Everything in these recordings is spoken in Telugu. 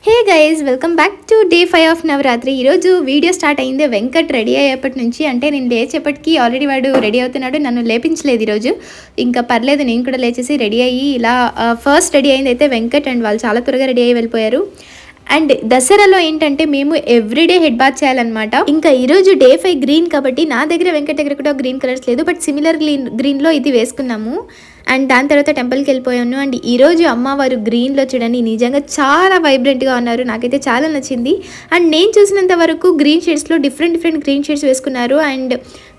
Hey guys, welcome back to day 5 of Navaratri. ఈరోజు వీడియో స్టార్ట్ అయింది వెంకట్ రెడీ అయ్యేప్పటి నుంచి. అంటే నేను లేచేపటికి ఆల్రెడీ వాడు రెడీ అవుతున్నాడు. నన్ను లేపించలేదు ఈరోజు. ఇంకా పర్లేదు, నేను కూడా లేచేసి రెడీ అయ్యి ఇలా ఫస్ట్ రెడీ అయింది అయితే వెంకట్. అండ్ వాళ్ళు చాలా త్వరగా రెడీ అయ్యి వెళ్ళిపోయారు. అండ్ దసరాలో ఏంటంటే మేము ఎవ్రీడే హెడ్ బాత్ చేయాలన్నమాట. ఇంకా ఈరోజు డే 5 గ్రీన్ కాబట్టి నా దగ్గర వెంకట్ దగ్గర కూడా గ్రీన్ కలర్స్ లేదు, బట్ సిమిలర్ గ్రీన్లో ఇది వేసుకున్నాము. అండ్ దాని తర్వాత టెంపుల్కి వెళ్ళిపోయాను. అండ్ ఈరోజు అమ్మవారు గ్రీన్లో చూడండి నిజంగా చాలా వైబ్రెంట్గా ఉన్నారు. నాకైతే చాలా నచ్చింది. అండ్ నేను చూసినంత వరకు గ్రీన్ షేడ్స్లో డిఫరెంట్ గ్రీన్ షేడ్స్ వేసుకున్నారు. అండ్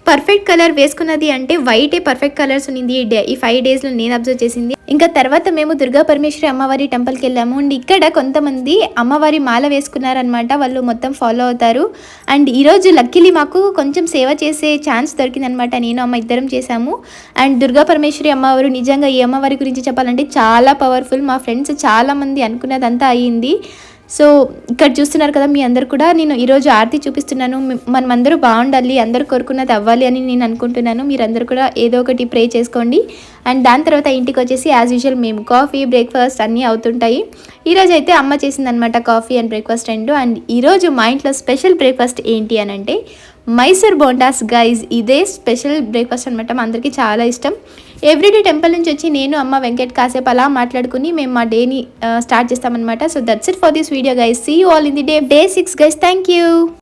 పర్ఫెక్ట్ కలర్ వేసుకున్నది అంటే వైటే పర్ఫెక్ట్ కలర్స్ ఉన్నింది ఈ 5 డేస్లో నేను అబ్జర్వ్ చేసింది. ఇంకా తర్వాత మేము దుర్గా పరమేశ్వరి అమ్మవారి టెంపుల్కి వెళ్ళాము. అండ్ ఇక్కడ కొంతమంది అమ్మవారి మాల వేసుకున్నారనమాట, వాళ్ళు మొత్తం ఫాలో అవుతారు. అండ్ ఈరోజు లక్కీలీ మాకు కొంచెం సేవ చేసే ఛాన్స్ దొరికిందనమాట. నేను అమ్మ ఇద్దరం చేశాము. అండ్ దుర్గా పరమేశ్వరి అమ్మవారు నిజంగా ఈ అమ్మవారి గురించి చెప్పాలంటే చాలా పవర్ఫుల్. మా ఫ్రెండ్స్ చాలామంది అనుకున్నదంతా అయ్యింది. సో ఇక్కడ చూస్తున్నారు కదా, మీ అందరు కూడా నేను ఈరోజు ఆరతి చూపిస్తున్నాను. మనమందరూ బాగుండాలి, అందరూ కోరుకున్నది అవ్వాలి అని నేను అనుకుంటున్నాను. మీరందరూ కూడా ఏదో ఒకటి ప్రే చేసుకోండి. అండ్ దాని తర్వాత ఇంటికి వచ్చేసి యాజ్ యూజువల్ మేము కాఫీ బ్రేక్ఫాస్ట్ అన్నీ అవుతుంటాయి. ఈరోజు అయితే అమ్మ చేసిందనమాట కాఫీ అండ్ బ్రేక్ఫాస్ట్ రెండు. అండ్ ఈరోజు మా ఇంట్లో స్పెషల్ బ్రేక్ఫాస్ట్ ఏంటి అని అంటే మైసూర్ బోండాస్ గైజ్. ఇదే స్పెషల్ బ్రేక్ఫాస్ట్ అనమాట, మా అందరికీ చాలా ఇష్టం. ఎవ్రీడే టెంపుల్ నుంచి వచ్చి నేను అమ్మ వెంకట్ కాసేపు అలా మాట్లాడుకుని మేము మా డేని స్టార్ట్ చేస్తామన్నమాట. So that's it for this video guys. See you all in the day 6 guys. Thank you.